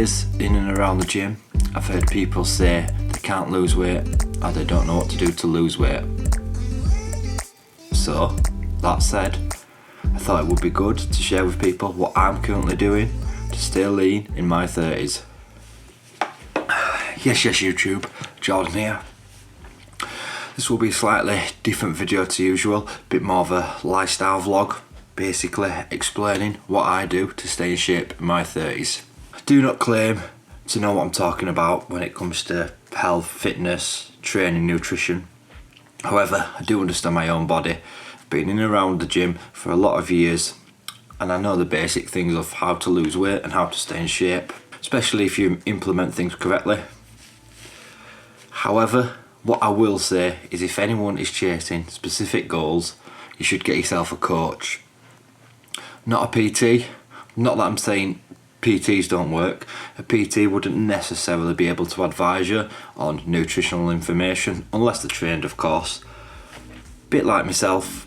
years in and around the gym, I've heard people say they can't lose weight or they don't know what to do to lose weight. So, that said, I thought it would be good to share with people what I'm currently doing to stay lean in my 30s. Yes, YouTube, Jordan here. This will be a slightly different video to usual, a bit more of a lifestyle vlog, basically explaining what I do to stay in shape in my 30s. I do not claim to know what I'm talking about when it comes to health, fitness, training, nutrition. However, I do understand my own body. I've been in and around the gym for a lot of years and I know the basic things of how to lose weight and how to stay in shape, especially if you implement things correctly. However, what I will say is if anyone is chasing specific goals, you should get yourself a coach. Not a PT. Not that I'm saying PTs don't work. A PT wouldn't necessarily be able to advise you on nutritional information, unless they're trained, of course. Bit like myself.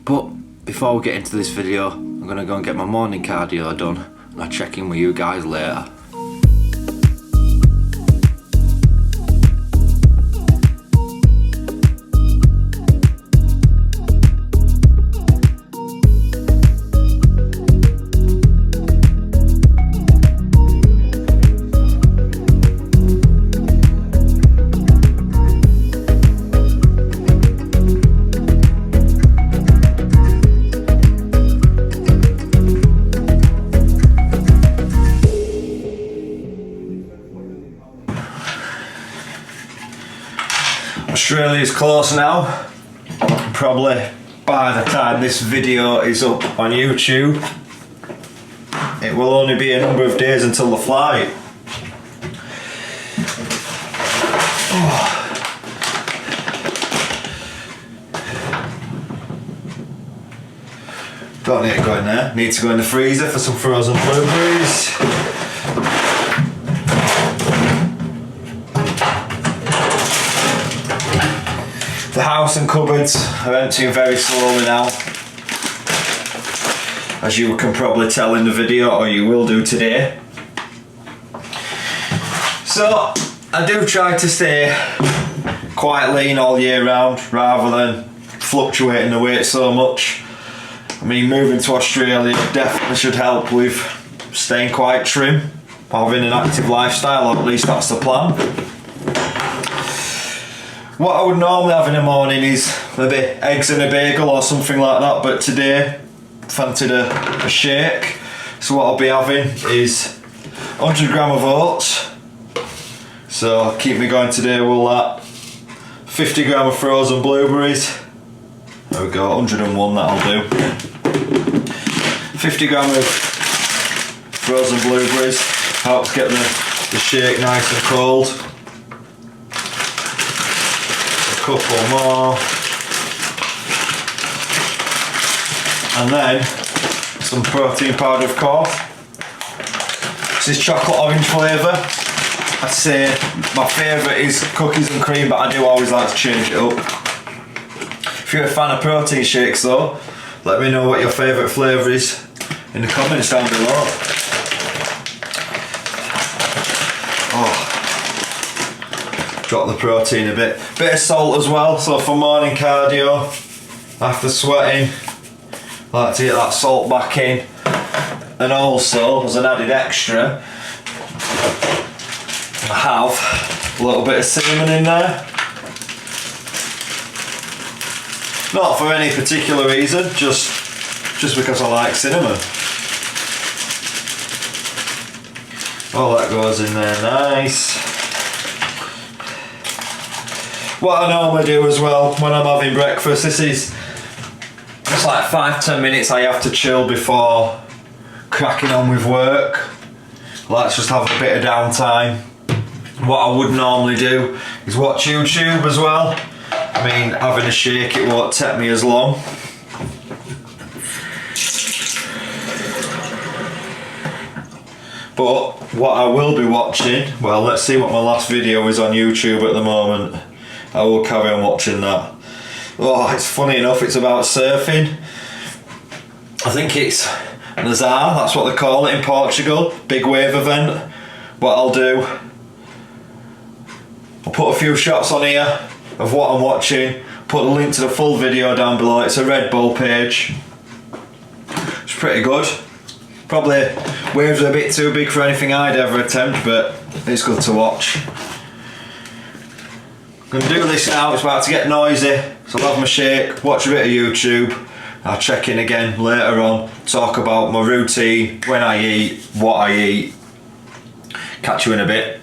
But before we get into this video, I'm going to go and get my morning cardio done, and I'll check in with you guys later. Australia's close now. Probably by the time this video is up on YouTube, it will only be a number of days until the flight. Don't need to go in there. Need to go in the freezer for some frozen blueberries. The house and cupboards are emptying very slowly now, as you can probably tell in the video, or you will do today. So I do try to stay quite lean all year round rather than fluctuating the weight so much. I mean, moving to Australia definitely should help with staying quite trim, having an active lifestyle, or at least that's the plan. What I would normally have in the morning is maybe eggs and a bagel or something like that, but today fancied a shake. So what I'll be having is 100 gram of oats, so keep me going today will that. 50 gram of frozen blueberries, there we go, 101 that'll do. 50 gram of frozen blueberries, helps get the shake nice and cold. Couple more, and then some protein powder, of course. This is chocolate orange flavour. I'd say my favourite is cookies and cream, but I do always like to change it up. If you're a fan of protein shakes though, let me know what your favourite flavour is in the comments down below. Got the protein a bit of salt as well, so for morning cardio after sweating I like to get that salt back in, and also as an added extra I have a little bit of cinnamon in there, not for any particular reason, just because I like cinnamon. All that goes in there nice. What I normally do as well when I'm having breakfast, this is just like 5-10 minutes I have to chill before cracking on with work. Let's just have a bit of downtime. What I would normally do is watch YouTube as well. I mean, having a shake, it won't take me as long. But what I will be watching, well, let's see what my last video is on YouTube at the moment. I will carry on watching that. Oh, it's funny enough, it's about surfing. I think it's Nazar, that's what they call it in Portugal, big wave event. What I'll do, I'll put a few shots on here of what I'm watching, put the link to the full video down below. It's a Red Bull page. It's pretty good. Probably waves are a bit too big for anything I'd ever attempt, but it's good to watch. I'm going to do this now, it's about to get noisy, so I'll have my shake, watch a bit of YouTube. I'll check in again later on, talk about my routine, when I eat, what I eat. Catch you in a bit.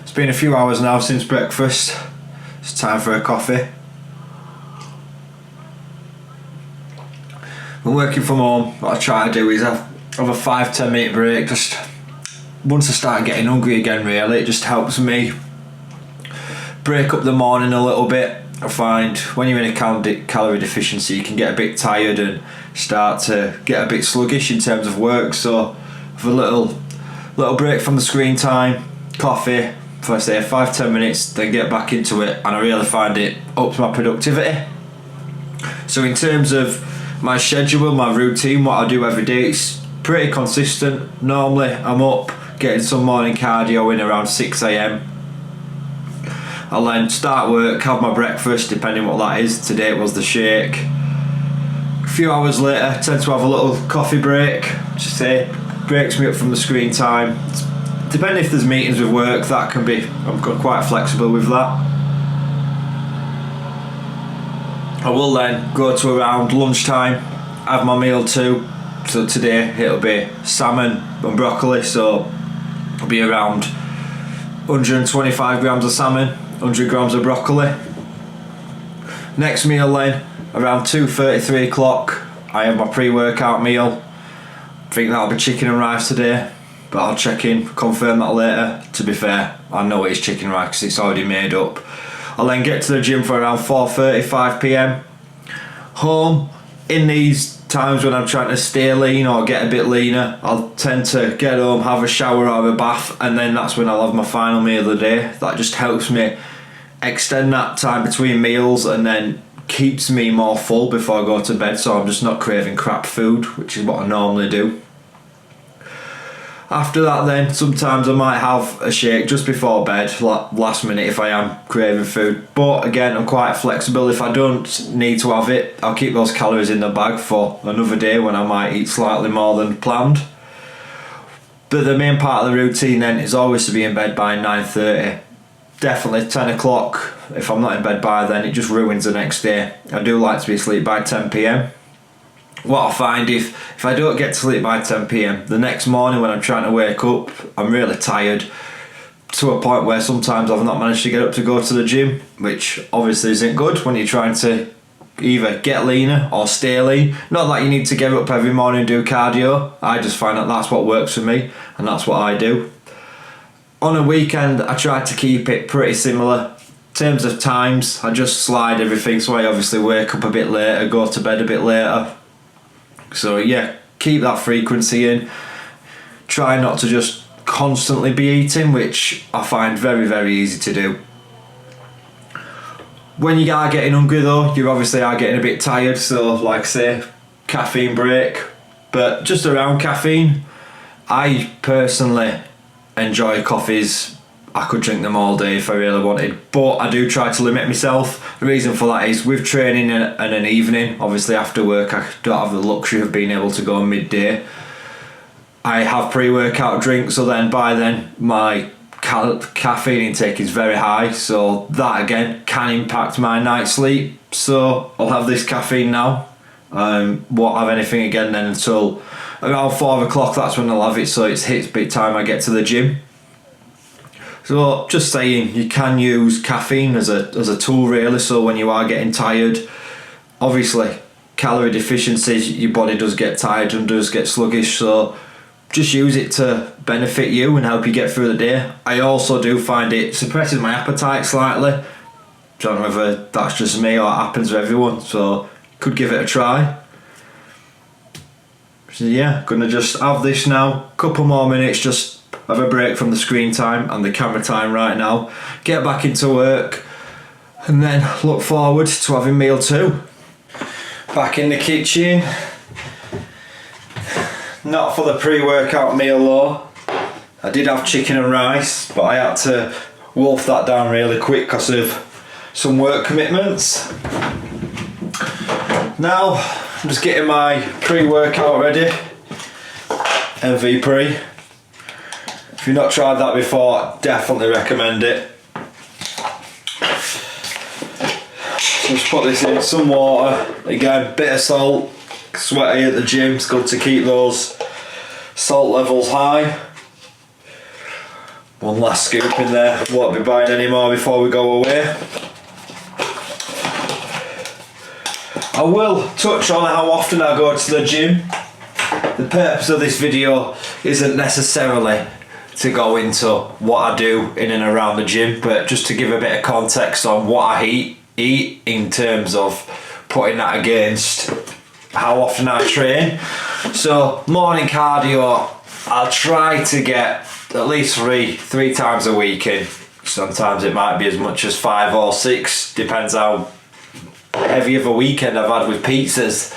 It's been a few hours now since breakfast. It's time for a coffee. I'm working from home. What I try to do is have a 5-10 minute break. Just once I start getting hungry again, really, it just helps me break up the morning a little bit. I find when you're in a calorie deficiency, you can get a bit tired and start to get a bit sluggish in terms of work. So have a little break from the screen time, coffee for say 5-10 minutes, then get back into it, and I really find it ups my productivity. So in terms of my schedule, my routine, what I do every day, it's pretty consistent. Normally I'm up getting some morning cardio in around 6 AM. I'll then start work, have my breakfast, depending what that is. Today it was the shake. A few hours later, I tend to have a little coffee break, just say, breaks me up from the screen time. Depending if there's meetings with work, that can be, I'm quite flexible with that. I will then go to around lunchtime, have my meal too. So today it'll be salmon and broccoli, so it'll be around 125 grams of salmon, 100 grams of broccoli. Next meal then, around 2:30, 3 o'clock, I have my pre-workout meal. I think that'll be chicken and rice today, but I'll check in, confirm that later. To be fair, I know it's chicken and rice because it's already made up. I'll then get to the gym for around 4:30, 5 PM. Home, in these times when I'm trying to stay lean or get a bit leaner, I'll tend to get home, have a shower or a bath, and then that's when I'll have my final meal of the day. That just helps me extend that time between meals and then keeps me more full before I go to bed, so I'm just not craving crap food, which is what I normally do. After that then, sometimes I might have a shake just before bed, last minute if I am craving food. But again, I'm quite flexible. If I don't need to have it, I'll keep those calories in the bag for another day when I might eat slightly more than planned. But the main part of the routine then is always to be in bed by 9:30. Definitely 10 o'clock. If I'm not in bed by then, it just ruins the next day. I do like to be asleep by 10 PM. What I find, if I don't get to sleep by 10 PM, the next morning when I'm trying to wake up, I'm really tired, to a point where sometimes I've not managed to get up to go to the gym, which obviously isn't good when you're trying to either get leaner or stay lean. Not that you need to get up every morning and do cardio. I just find that that's what works for me, and that's what I do. On a weekend, I try to keep it pretty similar. In terms of times, I just slide everything, so I obviously wake up a bit later, go to bed a bit later. So yeah, keep that frequency in. Try not to just constantly be eating, which I find very, very easy to do. When you are getting hungry though, you obviously are getting a bit tired, so like I say, caffeine break. But just around caffeine, I personally enjoy coffees. I could drink them all day if I really wanted, but I do try to limit myself. The reason for that is with training and an evening, obviously after work I don't have the luxury of being able to go midday. I have pre-workout drinks, so then by then my caffeine intake is very high, so that again can impact my night's sleep. So I'll have this caffeine now, won't have anything again then until around 5 o'clock. That's when I'll have it, so it's hits big time I get to the gym. So just saying, you can use caffeine as a tool really, so when you are getting tired, obviously calorie deficiencies, your body does get tired and does get sluggish, so just use it to benefit you and help you get through the day. I also do find it suppresses my appetite slightly. Don't know whether that's just me or it happens to everyone, so could give it a try. So yeah, gonna just have this now, couple more minutes, just have a break from the screen time and the camera time right now, get back into work, and then look forward to having meal 2. Back in the kitchen, not for the pre-workout meal though. I did have chicken and rice, but I had to wolf that down really quick because of some work commitments. Now I'm just getting my pre-workout ready, MV Pre. If you've not tried that before, definitely recommend it. So just put this in some water, again bit of salt, sweaty at the gym, it's good to keep those salt levels high. One last scoop in there, won't be buying any more before we go away. I will touch on how often I go to the gym. The purpose of this video isn't necessarily to go into what I do in and around the gym, but just to give a bit of context on what I eat in terms of putting that against how often I train. So morning cardio, I'll try to get at least three times a week in. Sometimes it might be as much as 5 or 6, depends how heavy of a weekend I've had with pizzas.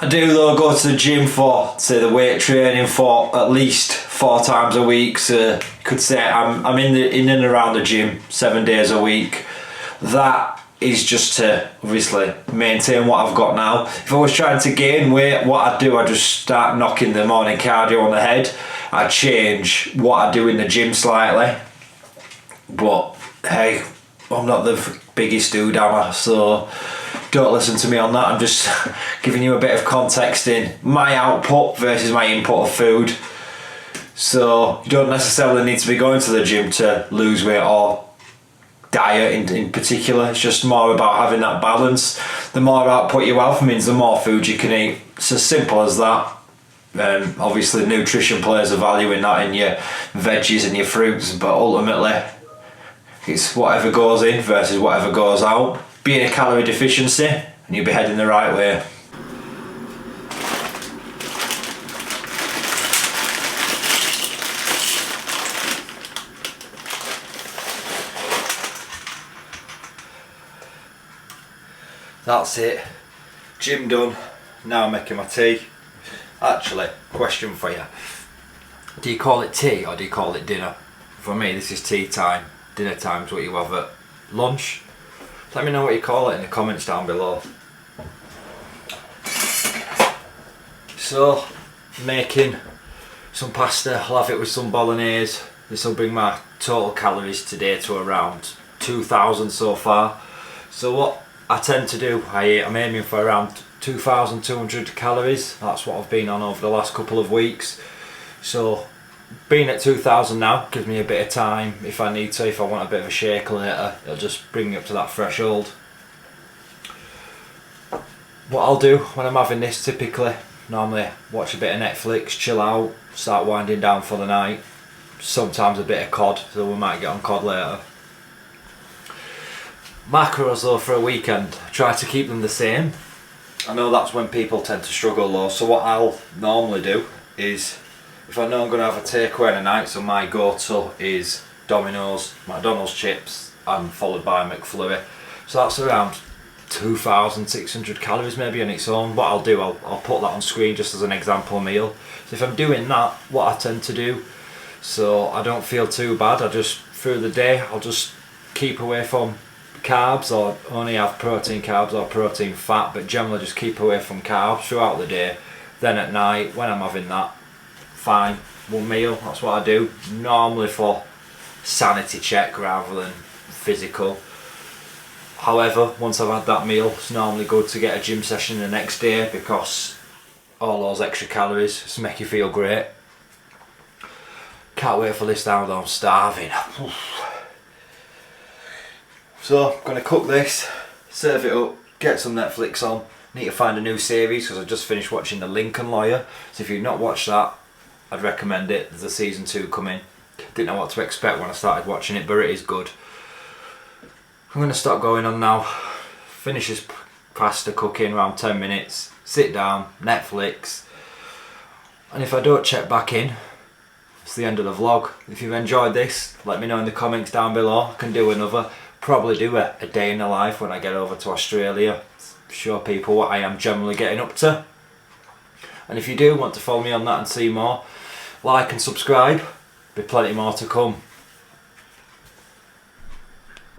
I do though go to the gym for, say, the weight training for at least 4 times a week. So you could say I'm in and around the gym 7 days a week. That is just to obviously maintain what I've got now. If I was trying to gain weight, what I'd do, I'd just start knocking the morning cardio on the head. I'd change what I do in the gym slightly. But hey, I'm not the biggest dude, am I? So don't listen to me on that. I'm just giving you a bit of context in my output versus my input of food. So you don't necessarily need to be going to the gym to lose weight or diet in particular. It's just more about having that balance. The more output you have means the more food you can eat. It's as simple as that. Obviously nutrition plays a value in that, in your veggies and your fruits, but ultimately it's whatever goes in versus whatever goes out. Be in a calorie deficiency and you'll be heading the right way. That's it. Gym done. Now I'm making my tea. Actually, question for you. Do you call it tea or do you call it dinner? For me, this is tea time. Dinner time's what you have at lunch. Let me know what you call it in the comments down below. So, making some pasta. I'll have it with some bolognese. This will bring my total calories today to around 2,000 so far. So what I tend to do, I'm aiming for around 2,200 calories. That's what I've been on over the last couple of weeks. So being at 2,000 now gives me a bit of time if I need to. If I want a bit of a shake later, it'll just bring me up to that threshold. What I'll do when I'm having this, typically, normally watch a bit of Netflix, chill out, start winding down for the night. Sometimes a bit of COD, so we might get on COD later. Macros though for a weekend, I try to keep them the same. I know that's when people tend to struggle though, so what I'll normally do is, if I know I'm going to have a takeaway in a night, so my go-to is Domino's, McDonald's chips, and followed by a McFlurry. So that's around 2,600 calories maybe on its own. What I'll do, I'll put that on screen just as an example meal. So if I'm doing that, what I tend to do, so I don't feel too bad, I just, through the day, I'll just keep away from carbs, or only have protein carbs or protein fat, but generally just keep away from carbs throughout the day. Then at night, when I'm having that, fine, one meal, that's what I do, normally for sanity check rather than physical. However, once I've had that meal, it's normally good to get a gym session the next day, because all those extra calories just make you feel great. Can't wait for this now though, I'm starving. So I'm going to cook this, serve it up, get some Netflix on. Need to find a new series because I've just finished watching The Lincoln Lawyer. So if you've not watched that, I'd recommend it. There's a season 2 coming. Didn't know what to expect when I started watching it, but it is good. I'm going to start going on now. Finish this pasta cooking around 10 minutes. Sit down, Netflix. And if I don't check back in, it's the end of the vlog. If you've enjoyed this, let me know in the comments down below. I can do another, probably do a day in the life when I get over to Australia. Show people what I am generally getting up to. And if you do want to follow me on that and see more, like and subscribe. Be plenty more to come.